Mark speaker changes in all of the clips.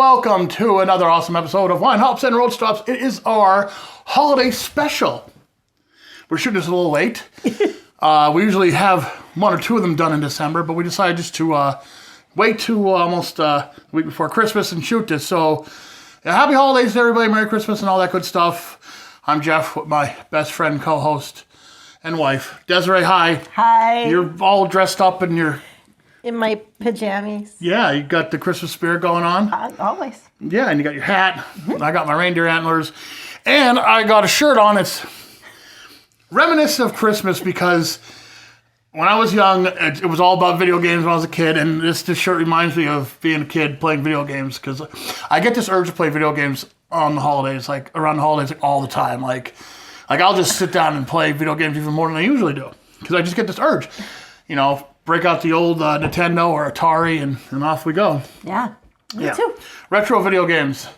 Speaker 1: welcome to another awesome episode of Wine Hops and Road Stops. It is our holiday special. We're shooting this a little late. We usually have one or two of them done in December, but we decided just to wait to almost a week before Christmas and shoot this. So, happy holidays to everybody, Merry Christmas and all that good stuff. I'm Jeff with my best friend, co-host, and wife. Desiree, hi.
Speaker 2: Hi.
Speaker 1: You're all dressed up in your...
Speaker 2: In my pajamas.
Speaker 1: Yeah, you got the Christmas spirit going on.
Speaker 2: Always.
Speaker 1: Yeah, and you got your hat. I got my reindeer antlers. And I got a shirt on. It's reminiscent of Christmas because when I was young, it was all about video games when I was a kid. And this shirt reminds me of being a kid playing video games because I get this urge to play video games on the holidays, like around the holidays, like all the time. Like I'll just sit down and play video games even more than I usually do because I just get this urge. You know, break out the old Nintendo or Atari and off we go.
Speaker 2: Yeah, me too.
Speaker 1: Retro video games.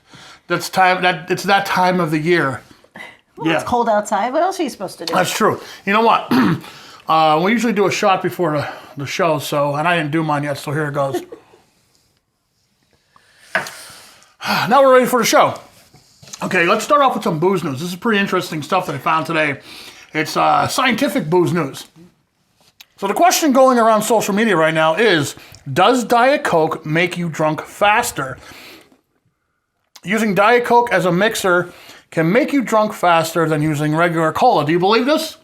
Speaker 1: It's that time of the year.
Speaker 2: Well, it's cold outside. What else are you supposed to do?
Speaker 1: That's true. You know what? We usually do a shot before the show, and I didn't do mine yet, so here it goes. Now we're ready for the show. Okay, let's start off with some booze news. This is pretty interesting stuff that I found today. It's scientific booze news. So the question going around social media right now is, does Diet Coke make you drunk faster? Using Diet Coke as a mixer can make you drunk faster than using regular cola. Do you believe this?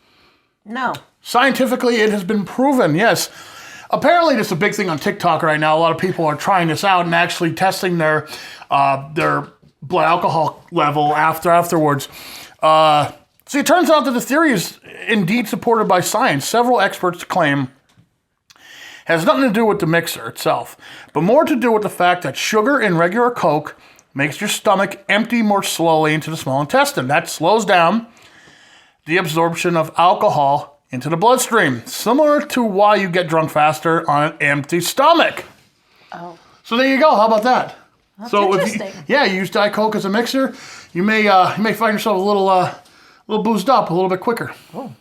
Speaker 2: No.
Speaker 1: Scientifically, it has been proven, yes. Apparently, this is a big thing on TikTok right now. A lot of people are trying this out and actually testing their blood alcohol level afterwards. See, it turns out that the theory is indeed supported by science. Several experts claim it has nothing to do with the mixer itself, but more to do with the fact that sugar in regular Coke makes your stomach empty more slowly into the small intestine. That slows down the absorption of alcohol into the bloodstream, similar to why you get drunk faster on an empty stomach.
Speaker 2: Oh.
Speaker 1: So there you go. How about that?
Speaker 2: That's
Speaker 1: so
Speaker 2: interesting.
Speaker 1: If you use Diet Coke as a mixer, you may find yourself a little boozed up a little bit quicker.
Speaker 2: Oh.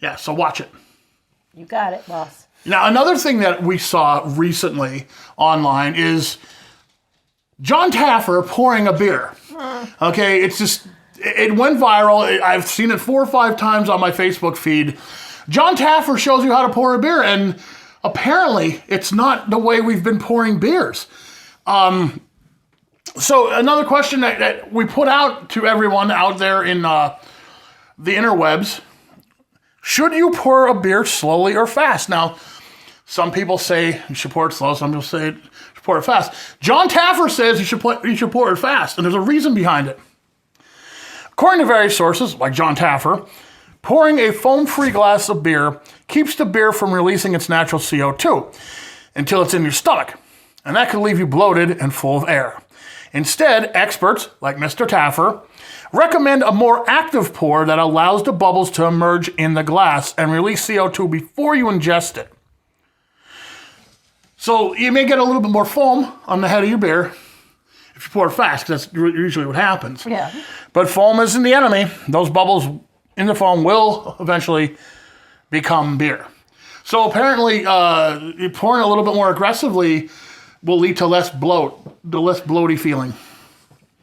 Speaker 1: Yeah, so watch it.
Speaker 2: You got it, boss. Now,
Speaker 1: another thing that we saw recently online is John Taffer pouring a beer. Okay, it went viral. I've seen it 4 or 5 times on my Facebook feed. John Taffer shows you how to pour a beer, and apparently it's not the way we've been pouring beers. So another question that we put out to everyone out there in the interwebs, should you pour a beer slowly or fast? Now, some people say you should pour it slow, some people say you should pour it fast. John Taffer says you should pour it fast, and there's a reason behind it. According to various sources, like John Taffer, pouring a foam-free glass of beer keeps the beer from releasing its natural CO2 until it's in your stomach, and that could leave you bloated and full of air. Instead, experts, like Mr. Taffer, recommend a more active pour that allows the bubbles to emerge in the glass and release CO2 before you ingest it. So you may get a little bit more foam on the head of your beer if you pour it fast, because that's usually what happens.
Speaker 2: Yeah.
Speaker 1: But foam isn't the enemy. Those bubbles in the foam will eventually become beer. So apparently, pouring a little bit more aggressively will lead to less bloaty feeling.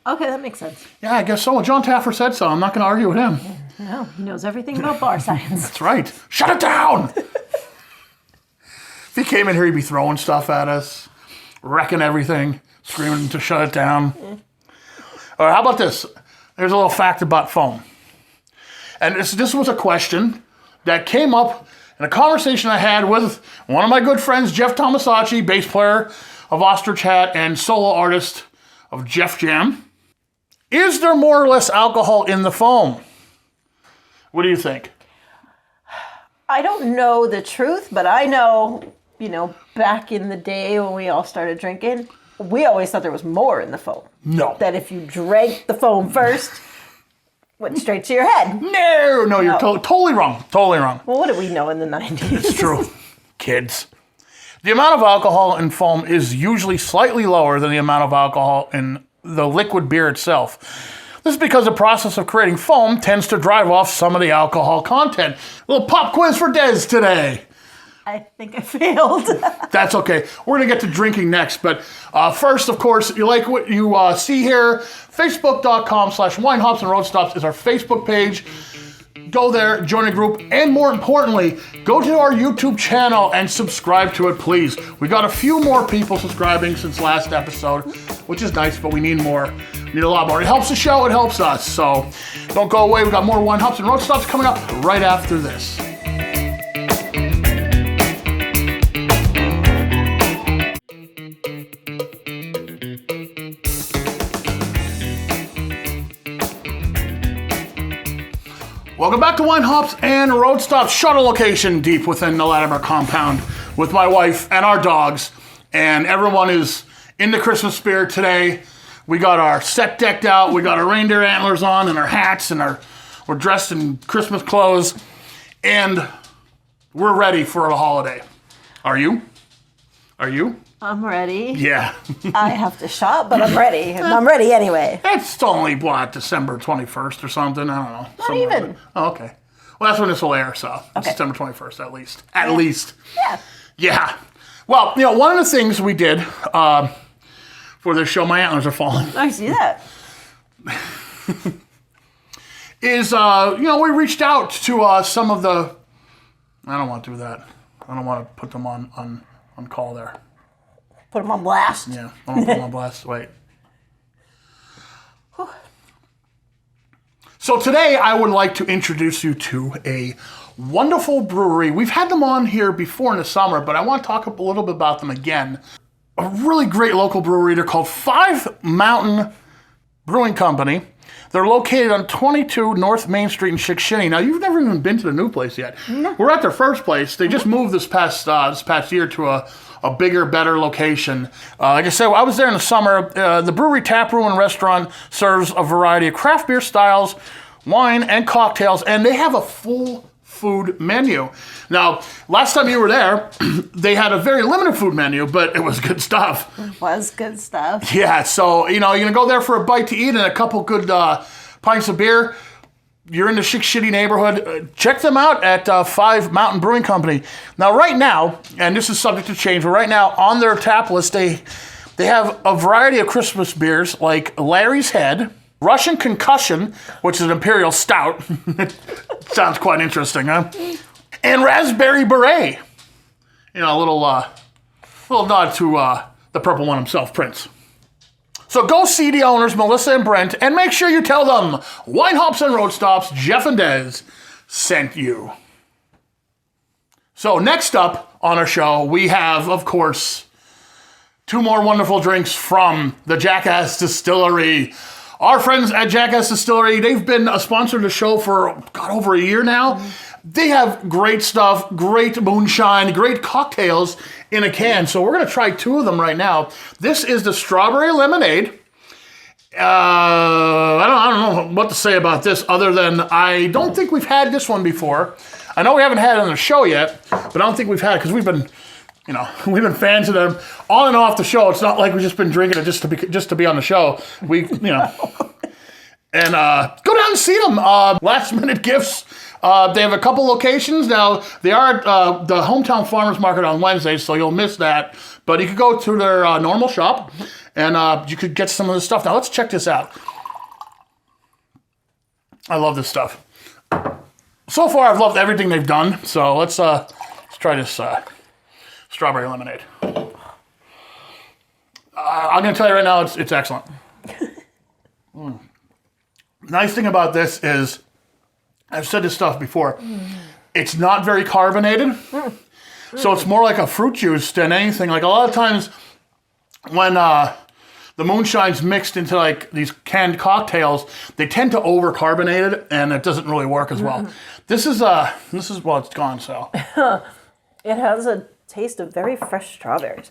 Speaker 2: Okay, that makes sense.
Speaker 1: Yeah, I guess so. John Taffer said so. I'm not going to argue with him.
Speaker 2: No, he knows everything about bar science.
Speaker 1: That's right. Shut it down! If he came in here, he'd be throwing stuff at us, wrecking everything, screaming to shut it down. All right, how about this? There's a little fact about foam. And this was a question that came up in a conversation I had with one of my good friends, Jeff Tomasacci, bass player of Ostrich Hat and solo artist of Jeff Jam. Is there more or less alcohol in the foam? What do you think?
Speaker 2: I don't know the truth, but I know, back in the day when we all started drinking, we always thought there was more in the foam.
Speaker 1: No.
Speaker 2: That if you drank the foam first, went straight to your head.
Speaker 1: No, you're totally wrong. Totally wrong.
Speaker 2: Well, what did we know in the 90s?
Speaker 1: It's true. Kids. The amount of alcohol in foam is usually slightly lower than the amount of alcohol in the liquid beer itself. This is because the process of creating foam tends to drive off some of the alcohol content. A little pop quiz for Des today.
Speaker 2: I think I failed.
Speaker 1: That's okay. We're going to get to drinking next. But first, of course, if you like what you see here, facebook.com/Wine Hops and Road Stops is our Facebook page. Go there, join a group, and more importantly, go to our YouTube channel and subscribe to it, please. We got a few more people subscribing since last episode, which is nice, but we need more. We need a lot more. It helps the show, it helps us. So don't go away. We got more Wine Hops and Road Stops coming up right after this. Welcome back to Wine Hops and Road Stops shuttle location deep within the Latimer compound with my wife and our dogs. And everyone is in the Christmas spirit today. We got our set decked out. We got our reindeer antlers on and our hats and we're dressed in Christmas clothes. And we're ready for the holiday. Are you? Are you?
Speaker 2: I'm ready.
Speaker 1: Yeah.
Speaker 2: I have to shop, but I'm ready. I'm ready anyway.
Speaker 1: It's only, December 21st or something? I don't know.
Speaker 2: Not even.
Speaker 1: Oh, okay. Well, that's when this will air, so it's December 21st at least. At least.
Speaker 2: Yeah.
Speaker 1: Yeah. Well, one of the things we did for this show, my antlers are falling,
Speaker 2: I see that.
Speaker 1: is, we reached out to some of the, I don't want to do that. I don't want to put them on call there.
Speaker 2: Put them on blast.
Speaker 1: Yeah, I don't want to put them on blast. Wait. So today I would like to introduce you to a wonderful brewery. We've had them on here before in the summer, but I want to talk a little bit about them again. A really great local brewery. They're called Five Mountain Brewing Company. They're located on 22 North Main Street in Chickasha. Now, you've never even been to the new place yet.
Speaker 2: No.
Speaker 1: We're at their first place. They just moved this past year to a bigger, better location. Like I said, I was there in the summer. The brewery, tap room, and restaurant serves a variety of craft beer styles, wine, and cocktails, and they have a full food menu. Now, last time you were there, they had a very limited food menu, but it was good stuff.
Speaker 2: It was good stuff.
Speaker 1: Yeah, so, you're going to go there for a bite to eat and a couple good pints of beer. You're in the Chickasha neighborhood. Check them out at Five Mountain Brewing Company. Now, right now, and this is subject to change, but right now on their tap list, they have a variety of Christmas beers like Larry's Head, Russian Concussion, which is an imperial stout. Sounds quite interesting, huh? And Raspberry Beret. A little nod to the purple one himself, Prince. So go see the owners, Melissa and Brent, and make sure you tell them Wine Hops and Road Stops, Jeff and Des sent you. So next up on our show, we have, of course, two more wonderful drinks from the Jackass Distillery. Our friends at Jackass Distillery, they've been a sponsor of the show for, over a year now. They have great stuff, great moonshine, great cocktails in a can. So we're going to try two of them right now. This is the strawberry lemonade. I don't know what to say about this other than I don't think we've had this one before. I know we haven't had it on the show yet, but I don't think we've had it because we've been fans of them on and off the show. It's not like we've just been drinking it just to be on the show. And go down and see them. Last minute gifts. They have a couple locations now. They are at the Hometown Farmers Market on Wednesdays, so you'll miss that. But you could go to their normal shop and you could get some of this stuff. Now let's check this out. I love this stuff. So far, I've loved everything they've done. So let's try this. Strawberry lemonade. I'm going to tell you right now, it's excellent. Nice thing about this is, I've said this stuff before, it's not very carbonated. So it's more like a fruit juice than anything. Like a lot of times when the moonshine's mixed into like these canned cocktails, they tend to over-carbonate it and it doesn't really work as well. This is it's gone, so.
Speaker 2: It has a taste of very fresh strawberries.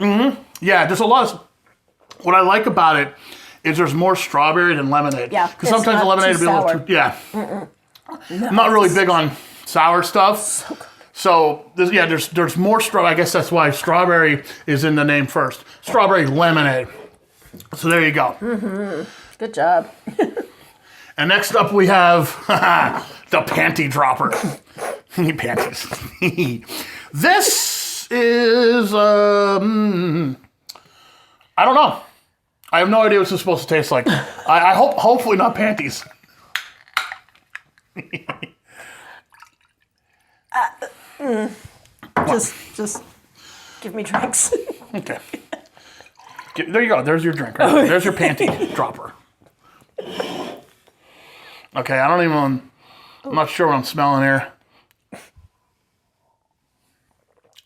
Speaker 1: Yeah, there's a lot of, what I like about it is there's more strawberry than lemonade.
Speaker 2: Yeah,
Speaker 1: because sometimes the lemonade will be a little too, No, I'm not really big on sour stuff. So there's more strawberry. I guess that's why strawberry is in the name first. Strawberry lemonade. So there you go.
Speaker 2: Good job.
Speaker 1: And next up we have the panty dropper. Panties. This is, I don't know. I have no idea what it's supposed to taste like. I hope, hopefully not panties.
Speaker 2: Just give me drinks.
Speaker 1: Okay. There you go. There's your drink. Right? There's your panty dropper. Okay, I'm not sure what I'm smelling here.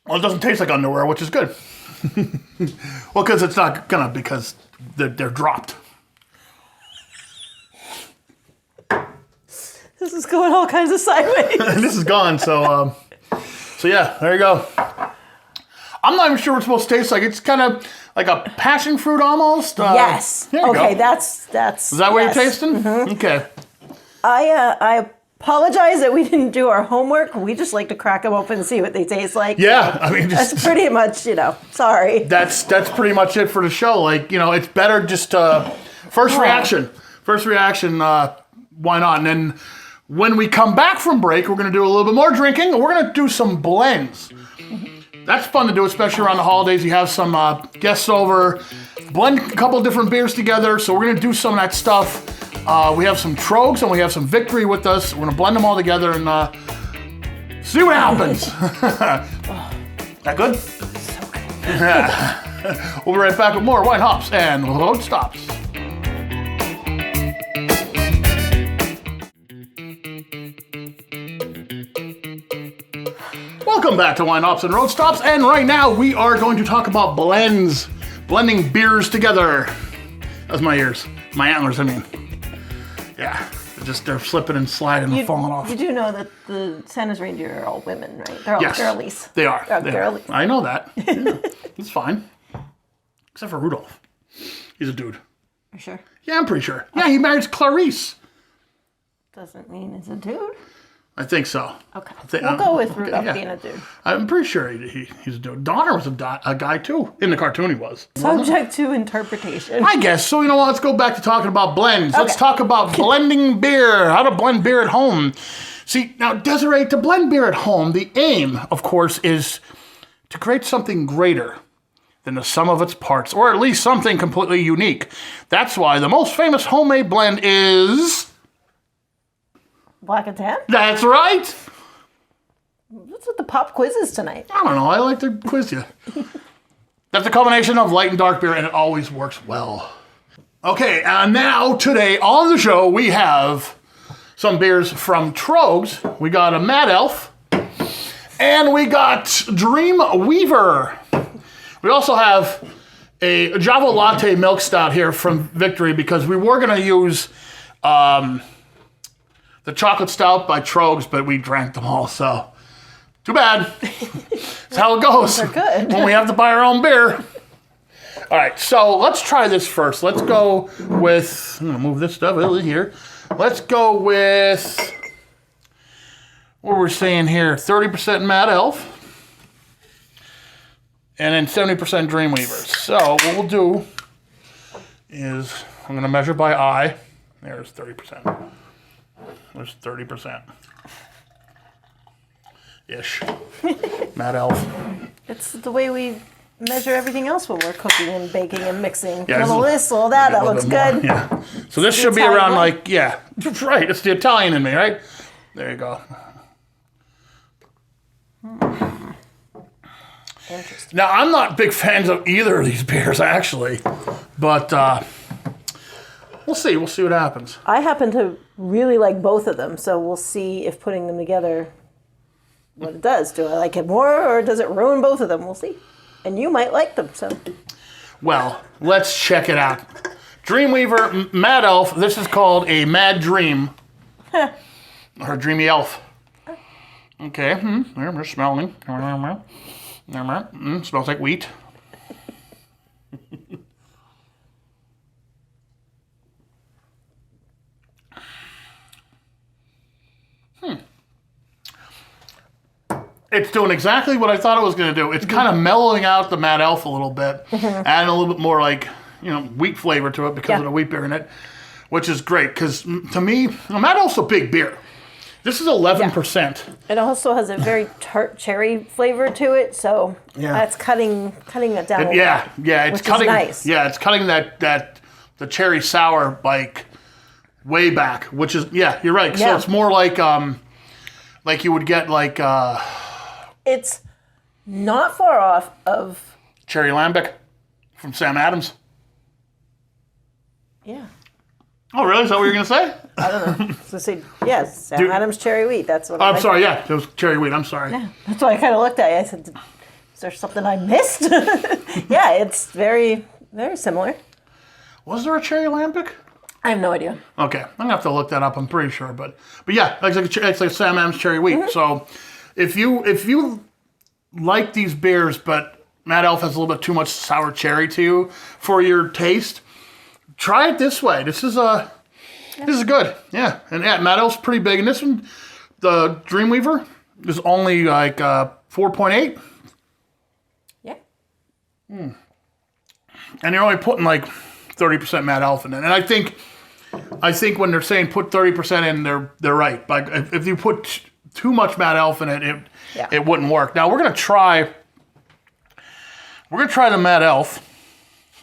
Speaker 1: Well, it doesn't taste like underwear, which is good. Well, because it's not gonna, because they're dropped.
Speaker 2: This is going all kinds of sideways.
Speaker 1: This is gone, so yeah, there you go. I'm not even sure what it's supposed to taste like. It's kind of like a passion fruit almost.
Speaker 2: Yes.
Speaker 1: There you
Speaker 2: Okay,
Speaker 1: go.
Speaker 2: that's.
Speaker 1: Is that what you're tasting?
Speaker 2: Mm-hmm.
Speaker 1: Okay.
Speaker 2: I apologize that we didn't do our homework. We just like to crack them open and see what they taste like.
Speaker 1: Yeah,
Speaker 2: So
Speaker 1: I mean,
Speaker 2: that's pretty much, sorry.
Speaker 1: That's pretty much it for the show. Like, it's better just first reaction. First reaction, why not? And then when we come back from break, we're going to do a little bit more drinking, and we're going to do some blends. That's fun to do, especially around the holidays. You have some guests over, blend a couple different beers together, so we're going to do some of that stuff. We have some Trogs and we have some Victory with us. We're going to blend them all together and see what happens. That good?
Speaker 2: So good.
Speaker 1: We'll be right back with more Wine Hops and Road Stops. Welcome back to Wine Hops and Road Stops, and right now we are going to talk about blends. Blending beers together. That's my ears. My antlers, I mean. Yeah, they're slipping and sliding and falling off.
Speaker 2: You do know that the Santa's reindeer are all women, right? They're all
Speaker 1: Yes,
Speaker 2: girlies.
Speaker 1: they are.
Speaker 2: They're all
Speaker 1: They are.
Speaker 2: girlies.
Speaker 1: I know that. Yeah, it's fine. Except for Rudolph. He's a dude.
Speaker 2: You sure?
Speaker 1: Yeah, I'm pretty sure. Yeah, he married Clarice.
Speaker 2: Doesn't mean it's a dude.
Speaker 1: I think so.
Speaker 2: Okay.
Speaker 1: We'll
Speaker 2: We'll go with Rudolph being a dude.
Speaker 1: I'm pretty sure he's a dude. Donner was a guy too. In the cartoon he was.
Speaker 2: Subject to interpretation.
Speaker 1: I guess. So, what? Let's go back to talking about blends. Let's
Speaker 2: Okay.
Speaker 1: talk about blending beer, how to blend beer at home. See, now, Desiree, to blend beer at home, the aim, of course, is to create something greater than the sum of its parts, or at least something completely unique. That's why the most famous homemade blend is...
Speaker 2: Black and tan?
Speaker 1: That's right!
Speaker 2: What's with the pop quizzes tonight?
Speaker 1: I don't know, I like to quiz you. That's a combination of light and dark beer, and it always works well. Okay, and now, today, on the show, we have some beers from Trogs. We got a Mad Elf, and we got Dream Weaver. We also have a Java Latte Milk Stout here from Victory, because we were going to use the Chocolate Stout by Trogs, but we drank them all, so... Too bad. That's how it goes.
Speaker 2: They're good.
Speaker 1: When we have to buy our own beer. All right, so let's try this first. Let's go with, I'm gonna move this stuff over here. Let's go with, what we're saying here, 30% Mad Elf. And then 70% Dreamweaver. So what we'll do is, I'm gonna measure by eye. There's 30%. There's 30%. Ish. Mad Elf.
Speaker 2: It's the way we measure everything else when we're cooking and baking and mixing.
Speaker 1: Yeah,
Speaker 2: Little this, little that, that looks good.
Speaker 1: Yeah. So this should be
Speaker 2: Italian
Speaker 1: around
Speaker 2: way.
Speaker 1: like, yeah, right. It's the Italian in me, right? There you go.
Speaker 2: Interesting.
Speaker 1: Now, I'm not big fans of either of these beers, actually. But we'll see. We'll see what happens.
Speaker 2: I happen to really like both of them, so we'll see if putting them together what it does. Do I like it more, or does it ruin both of them? We'll see. And you might like them, so.
Speaker 1: Well, let's check it out. Dreamweaver, Mad Elf. This is called a Mad Dream. Or a Dreamy Elf. Okay, they're smelling. Smells like wheat. It's doing exactly what I thought it was going to do. It's kind of mellowing out the Mad Elf a little bit, adding a little bit more like, wheat flavor to it because of the wheat beer in it, which is great. Because to me, Mad Elf's a big beer. This is 11%.
Speaker 2: It also has a very tart cherry flavor to it, so that's cutting it down.
Speaker 1: Yeah, it's
Speaker 2: which
Speaker 1: cutting.
Speaker 2: Is nice.
Speaker 1: Yeah, it's cutting that the cherry sour like way back, which is you're right. So it's more like you would get like.
Speaker 2: It's not far off of
Speaker 1: cherry lambic from Sam Adams.
Speaker 2: Yeah.
Speaker 1: Oh, really? Is that what you're going to say?
Speaker 2: I don't know. So say, yes, Sam Adams cherry wheat. That's what
Speaker 1: I'm sorry, yeah. It was cherry wheat. I'm sorry.
Speaker 2: Yeah, that's why I kind of looked at you. I said, is there something I missed? Yeah, it's very, very similar.
Speaker 1: Was there a cherry lambic?
Speaker 2: I have no idea.
Speaker 1: Okay. I'm going to have to look that up. I'm pretty sure. But yeah, it's like Sam Adams cherry wheat. Mm-hmm. So if you like these beers, but Mad Elf has a little bit too much sour cherry to you for your taste, try it this way. This is good. Yeah. And Mad Elf's pretty big. And this one, the Dreamweaver, is only like 4.8.
Speaker 2: Yeah.
Speaker 1: And you're only putting like 30% Mad Elf in it. And I think when they're saying put 30% in, they're right. Like if you put too much Mad Elf in it, it wouldn't work. Now we're gonna try the Mad Elf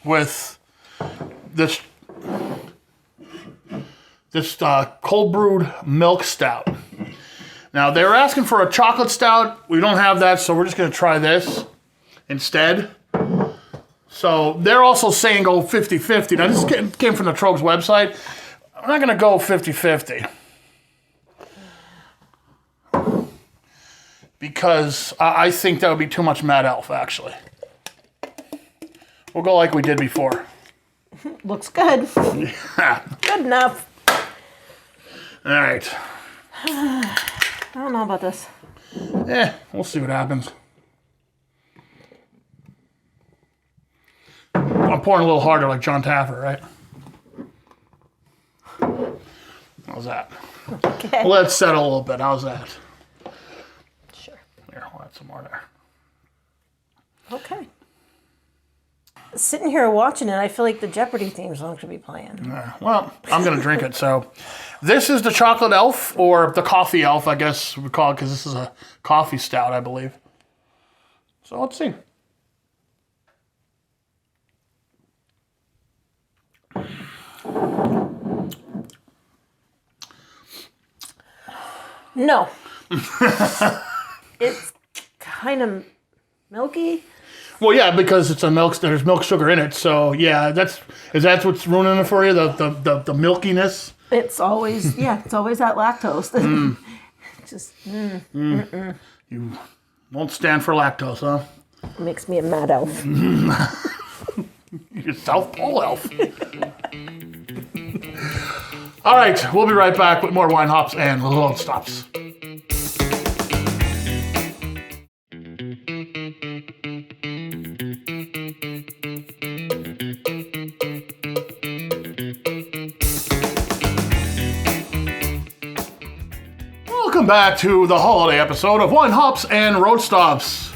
Speaker 1: with this cold brewed milk stout. Now they were asking for a chocolate stout. We don't have that, so we're just gonna try this instead. So they're also saying go 50-50. Now this came from the Trogs website. I'm not gonna go 50-50. Because I think that would be too much Mad Elf, actually. We'll go like we did before.
Speaker 2: Looks good.
Speaker 1: Yeah.
Speaker 2: Good enough.
Speaker 1: All right.
Speaker 2: I don't know about this.
Speaker 1: We'll see what happens. I'm pouring a little harder like John Taffer, right? How's that?
Speaker 2: Okay.
Speaker 1: Let it settle a little bit. How's that?
Speaker 2: Sure.
Speaker 1: Here, we'll add some more there.
Speaker 2: Okay. Sitting here watching it, I feel like the Jeopardy theme song should be playing.
Speaker 1: Well, I'm going to drink it. So this is the Chocolate Elf, or the Coffee Elf, I guess we call it, because this is a coffee stout, I believe. So let's see.
Speaker 2: No. It's kind of milky.
Speaker 1: Well, yeah, because it's there's milk sugar in it. So yeah, that's what's ruining it for you, the milkiness.
Speaker 2: It's always it's always that lactose. Just
Speaker 1: You won't stand for lactose, huh?
Speaker 2: Makes me a Mad Elf.
Speaker 1: You're South Pole Elf. All right, we'll be right back with more Wine Hops and Little Old Stops. Welcome back to the holiday episode of Wine Hops and Road Stops.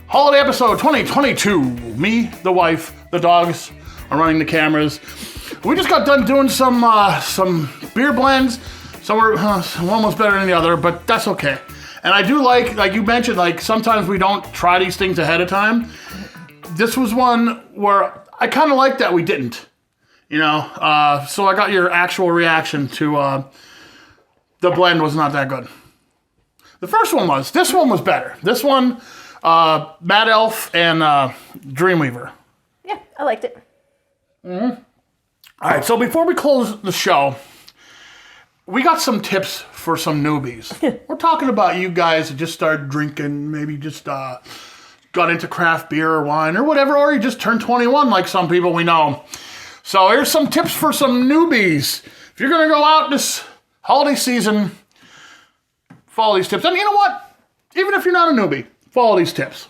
Speaker 1: Holiday episode 2022. Me, the wife, the dogs are running the cameras. We just got done doing some beer blends. One was better than the other, but that's okay. And I do like you mentioned, like sometimes we don't try these things ahead of time. This was one where I kind of like that we didn't. So I got your actual reaction to the blend was not that good. The first one was. This one was better. This one, Mad Elf and Dreamweaver.
Speaker 2: Yeah, I liked it.
Speaker 1: Mm-hmm. All right, so before we close the show, we got some tips for some newbies. We're talking about you guys that just started drinking, maybe just got into craft beer or wine or whatever, or you just turned 21 like some people we know. So here's some tips for some newbies. If you're going to go out this holiday season, follow these tips. And you know what? Even if you're not a newbie, follow these tips.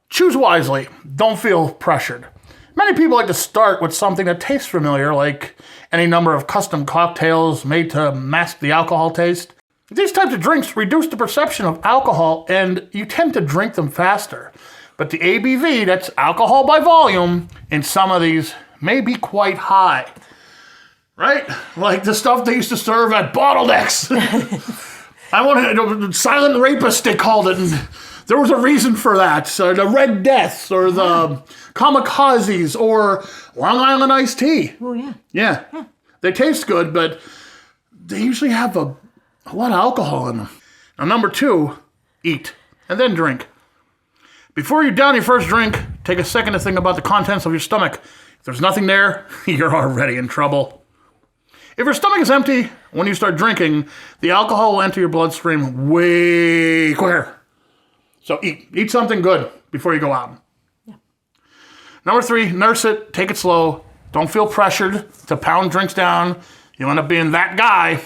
Speaker 1: Choose wisely. Don't feel pressured. Many people like to start with something that tastes familiar, like any number of custom cocktails made to mask the alcohol taste. These types of drinks reduce the perception of alcohol, and you tend to drink them faster. But the ABV, that's alcohol by volume, in some of these may be quite high. right? Like the stuff they used to serve at bottlenecks. I want silent rapist, they called it. And there was a reason for that. So the Red Deaths or the Kamikazes or Long Island iced tea.
Speaker 2: Oh, yeah.
Speaker 1: Yeah. They taste good, but they usually have a lot of alcohol in them. Now, number 2, eat and then drink. Before you down your first drink, take a second to think about the contents of your stomach. If there's nothing there, you're already in trouble. If your stomach is empty when you start drinking, the alcohol will enter your bloodstream way quicker. So eat something good before you go out. Yeah. Number 3, nurse it, take it slow. Don't feel pressured to pound drinks down. You'll end up being that guy.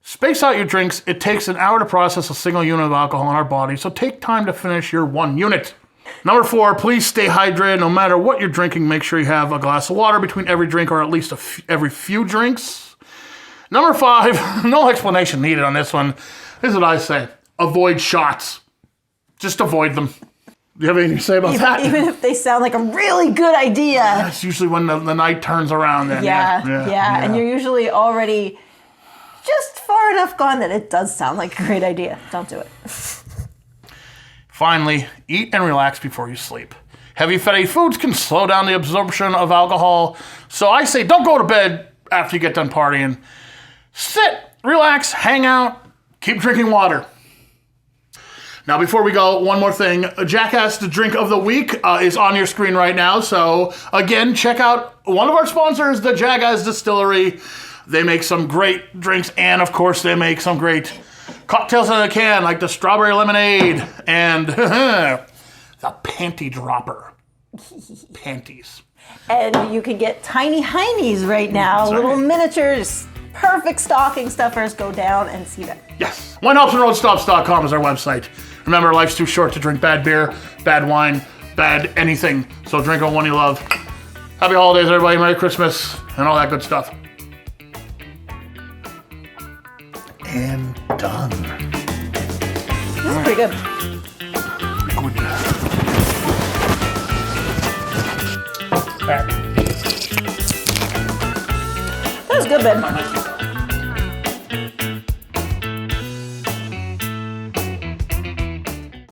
Speaker 1: Space out your drinks. It takes an hour to process a single unit of alcohol in our body, so take time to finish your 1 unit. Number 4, please stay hydrated. No matter what you're drinking, make sure you have a glass of water between every drink or at least every few drinks. Number 5, no explanation needed on this one. This is what I say. Avoid shots. Just avoid them. Do you have anything to say about that?
Speaker 2: Even if they sound like a really good idea.
Speaker 1: That's usually when the night turns around. Then.
Speaker 2: Yeah. And you're usually already just far enough gone that it does sound like a great idea. Don't do it.
Speaker 1: Finally, eat and relax before you sleep. Heavy fatty foods can slow down the absorption of alcohol, so I say don't go to bed after you get done partying. Sit, relax, hang out, keep drinking water. Now, before we go, one more thing. Jackass, the drink of the week, is on your screen right now. So, again, check out one of our sponsors, the Jackass Distillery. They make some great drinks, and, of course, they make some great cocktails in a can, like the strawberry lemonade and the panty dropper. Panties.
Speaker 2: And you can get tiny heinies right now, little miniatures. Perfect stocking stuffers. Go down and see them.
Speaker 1: Yes. WineHelpsAndRoadStops.com is our website. Remember, life's too short to drink bad beer, bad wine, bad anything. So drink on one you love. Happy holidays, everybody. Merry Christmas and all that good stuff. And done.
Speaker 2: This is pretty good.
Speaker 1: Good.
Speaker 2: That was good, Ben.